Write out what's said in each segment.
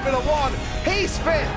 Formula One. He's fifth.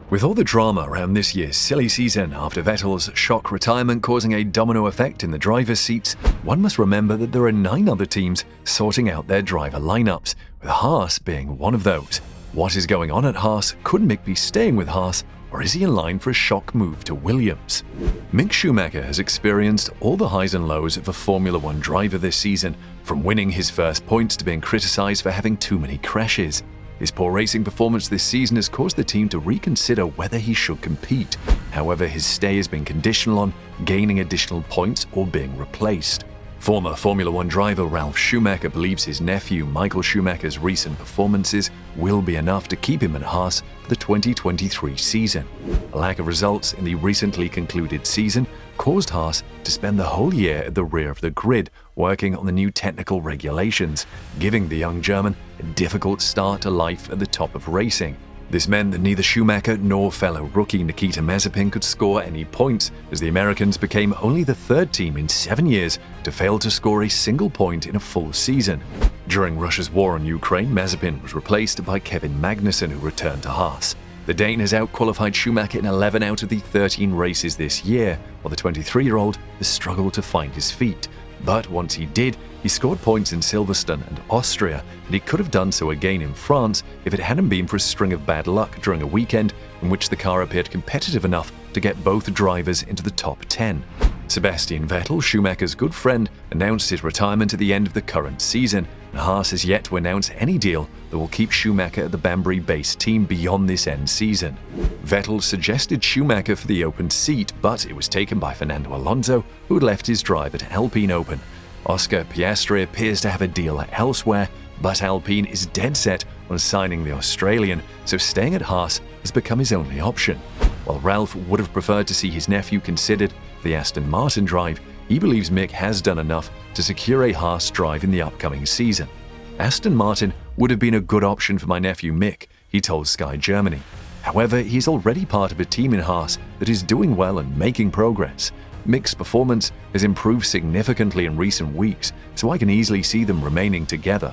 With all the drama around this year's silly season after Vettel's shock retirement causing a domino effect in the driver's seats, one must remember that there are 9 other teams sorting out their driver lineups, with Haas being one of those. What is going on at Haas? Could Mick be staying with Haas, or is he in line for a shock move to Williams? Mick Schumacher has experienced all the highs and lows of a Formula One driver this season, from winning his first points to being criticised for having too many crashes. His poor racing performance this season has caused the team to reconsider whether he should compete. However, his stay has been conditional on gaining additional points or being replaced. Former Formula One driver Ralf Schumacher believes his nephew Michael Schumacher's recent performances will be enough to keep him at Haas for the 2023 season. A lack of results in the recently concluded season caused Haas to spend the whole year at the rear of the grid working on the new technical regulations, giving the young German a difficult start to life at the top of racing. This meant that neither Schumacher nor fellow rookie Nikita Mazepin could score any points, as the Americans became only the 3rd team in 7 years to fail to score a single point in a full season. During Russia's war on Ukraine, Mazepin was replaced by Kevin Magnussen, who returned to Haas. The Dane has outqualified Schumacher in 11 out of the 13 races this year, while the 23-year-old has struggled to find his feet. But once he did, he scored points in Silverstone and Austria, and he could have done so again in France if it hadn't been for a string of bad luck during a weekend in which the car appeared competitive enough to get both drivers into the top 10. Sebastian Vettel, Schumacher's good friend, announced his retirement at the end of the current season, and Haas has yet to announce any deal that will keep Schumacher at the Banbury-based team beyond this end season. Vettel suggested Schumacher for the open seat, but it was taken by Fernando Alonso, who had left his drive at Alpine open. Oscar Piastri appears to have a deal elsewhere, but Alpine is dead set on signing the Australian, so staying at Haas has become his only option. While Ralph would have preferred to see his nephew considered for the Aston Martin drive, he believes Mick has done enough to secure a Haas drive in the upcoming season. Aston Martin would have been a good option for my nephew Mick, he told Sky Germany. However, he's already part of a team in Haas that is doing well and making progress. Mick's performance has improved significantly in recent weeks, so I can easily see them remaining together.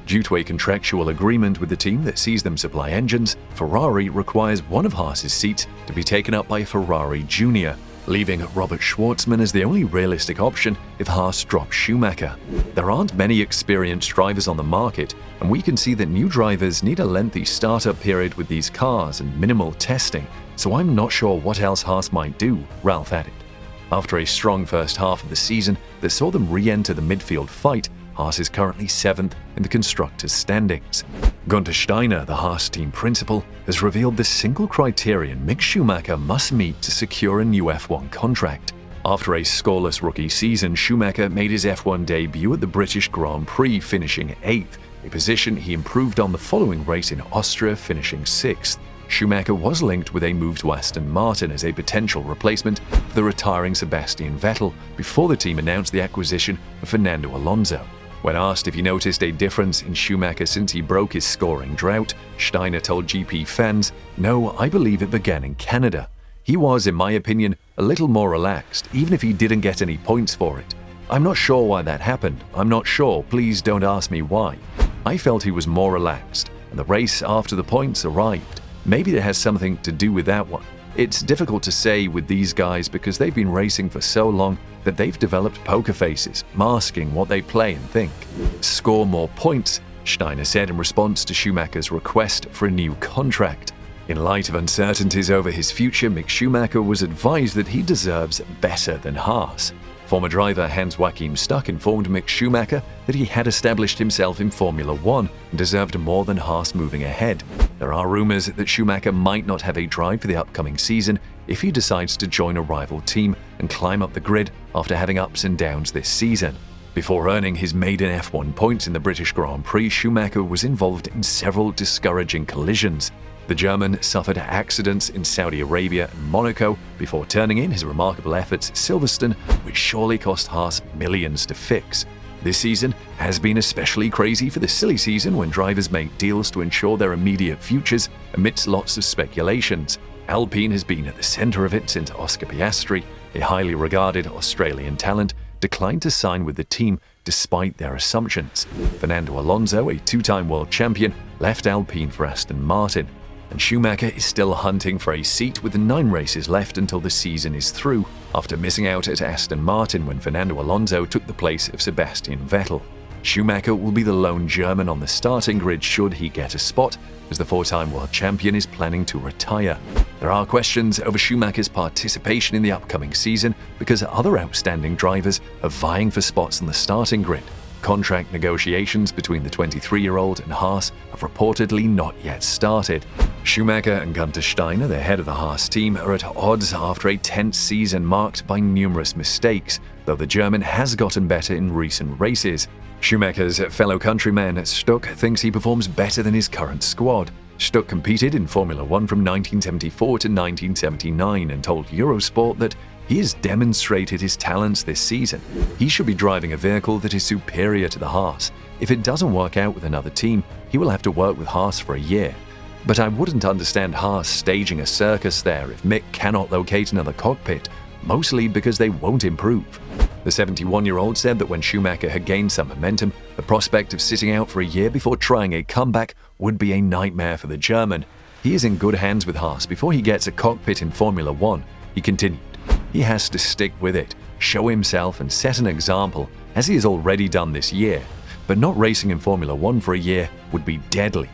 Due to a contractual agreement with the team that sees them supply engines, Ferrari requires one of Haas's seats to be taken up by a Ferrari Junior, leaving Robert Schwartzman as the only realistic option if Haas drops Schumacher. There aren't many experienced drivers on the market, and we can see that new drivers need a lengthy startup period with these cars and minimal testing, so I'm not sure what else Haas might do, Ralph added. After a strong first half of the season that saw them re-enter the midfield fight, Haas is currently 7th in the constructors' standings. Gunter Steiner, the Haas team principal, has revealed the single criterion Mick Schumacher must meet to secure a new F1 contract. After a scoreless rookie season, Schumacher made his F1 debut at the British Grand Prix, finishing 8th, a position he improved on the following race in Austria, finishing 6th. Schumacher was linked with a move to Aston Martin as a potential replacement for the retiring Sebastian Vettel before the team announced the acquisition of Fernando Alonso. When asked if he noticed a difference in Schumacher since he broke his scoring drought, Steiner told GP fans, "No, I believe it began in Canada. He was, in my opinion, a little more relaxed, even if he didn't get any points for it. I'm not sure why that happened. I'm not sure. Please don't ask me why. I felt he was more relaxed, and the race after the points arrived. Maybe it has something to do with that one. It's difficult to say with these guys because they've been racing for so long that they've developed poker faces, masking what they play and think. Score more points," Steiner said in response to Schumacher's request for a new contract. In light of uncertainties over his future, Mick Schumacher was advised that he deserves better than Haas. Former driver Hans-Joachim Stuck informed Mick Schumacher that he had established himself in Formula One and deserved more than Haas moving ahead. There are rumors that Schumacher might not have a drive for the upcoming season if he decides to join a rival team and climb up the grid after having ups and downs this season. Before earning his maiden F1 points in the British Grand Prix, Schumacher was involved in several discouraging collisions. The German suffered accidents in Saudi Arabia and Monaco before turning in his remarkable efforts at Silverstone, which surely cost Haas millions to fix. This season has been especially crazy for the silly season when drivers make deals to ensure their immediate futures amidst lots of speculations. Alpine has been at the center of it since Oscar Piastri, a highly regarded Australian talent, declined to sign with the team despite their assumptions. Fernando Alonso, a two-time world champion, left Alpine for Aston Martin, and Schumacher is still hunting for a seat with 9 races left until the season is through, after missing out at Aston Martin when Fernando Alonso took the place of Sebastian Vettel. Schumacher will be the lone German on the starting grid should he get a spot, as the 4-time world champion is planning to retire. There are questions over Schumacher's participation in the upcoming season because other outstanding drivers are vying for spots on the starting grid. Contract negotiations between the 23-year-old and Haas have reportedly not yet started. Schumacher and Gunter, the head of the Haas team, are at odds after a tense season marked by numerous mistakes, though the German has gotten better in recent races. Schumacher's fellow countryman Stuck thinks he performs better than his current squad. Stuck competed in Formula 1 from 1974 to 1979 and told Eurosport that he has demonstrated his talents this season. He should be driving a vehicle that is superior to the Haas. If it doesn't work out with another team, he will have to work with Haas for a year. But I wouldn't understand Haas staging a circus there if Mick cannot locate another cockpit, mostly because they won't improve. The 71-year-old said that when Schumacher had gained some momentum, the prospect of sitting out for a year before trying a comeback would be a nightmare for the German. He is in good hands with Haas before he gets a cockpit in Formula 1, he continued. He has to stick with it, show himself and set an example, as he has already done this year. But not racing in Formula 1 for a year would be deadly.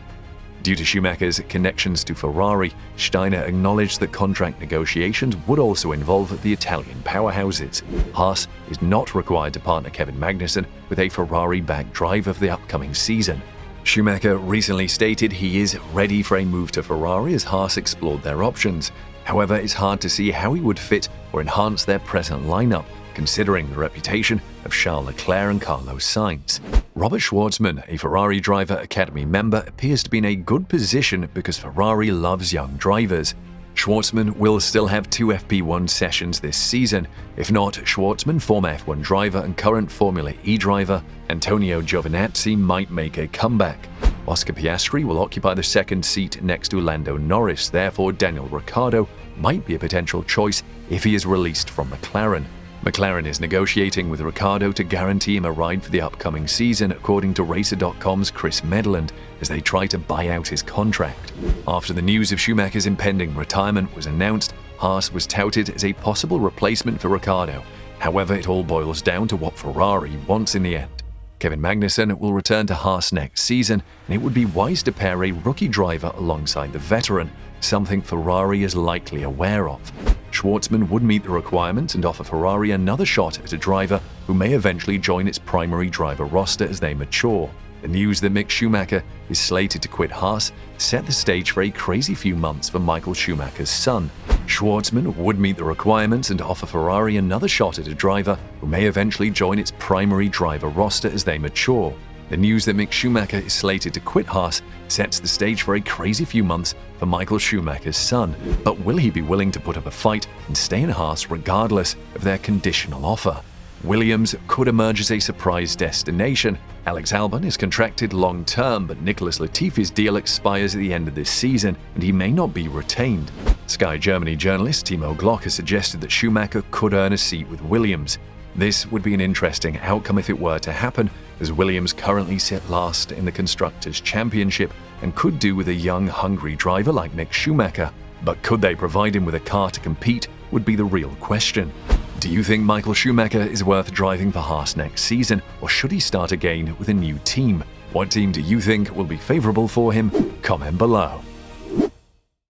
Due to Schumacher's connections to Ferrari, Steiner acknowledged that contract negotiations would also involve the Italian powerhouses. Haas is not required to partner Kevin Magnussen with a Ferrari-backed driver for the upcoming season. Schumacher recently stated he is ready for a move to Ferrari as Haas explored their options. However, it's hard to see how he would fit or enhance their present lineup, considering the reputation of Charles Leclerc and Carlos Sainz. Robert Schwartzman, a Ferrari Driver Academy member, appears to be in a good position because Ferrari loves young drivers. Schwartzman will still have 2 FP1 sessions this season. If not, Schwartzman, former F1 driver and current Formula E driver Antonio Giovinazzi might make a comeback. Oscar Piastri will occupy the second seat next to Lando Norris, therefore Daniel Ricciardo might be a potential choice if he is released from McLaren. McLaren is negotiating with Ricciardo to guarantee him a ride for the upcoming season, according to Racer.com's Chris Medland, as they try to buy out his contract. After the news of Schumacher's impending retirement was announced, Haas was touted as a possible replacement for Ricciardo. However, it all boils down to what Ferrari wants in the end. Kevin Magnussen will return to Haas next season, and it would be wise to pair a rookie driver alongside the veteran, something Ferrari is likely aware of. Schwartzman would meet the requirements and offer Ferrari another shot at a driver who may eventually join its primary driver roster as they mature. The news that Mick Schumacher is slated to quit Haas set the stage for a crazy few months for Michael Schumacher's son. Schwartzman would meet the requirements and offer Ferrari another shot at a driver who may eventually join its primary driver roster as they mature. The news that Mick Schumacher is slated to quit Haas sets the stage for a crazy few months for Michael Schumacher's son. But will he be willing to put up a fight and stay in Haas regardless of their conditional offer? Williams could emerge as a surprise destination. Alex Albon is contracted long-term, but Nicholas Latifi's deal expires at the end of this season, and he may not be retained. Sky Germany journalist Timo Glock has suggested that Schumacher could earn a seat with Williams. This would be an interesting outcome if it were to happen, as Williams currently sit last in the Constructors' Championship and could do with a young, hungry driver like Mick Schumacher. But could they provide him with a car to compete would be the real question. Do you think Michael Schumacher is worth driving for Haas next season, or should he start again with a new team? What team do you think will be favourable for him? Comment below.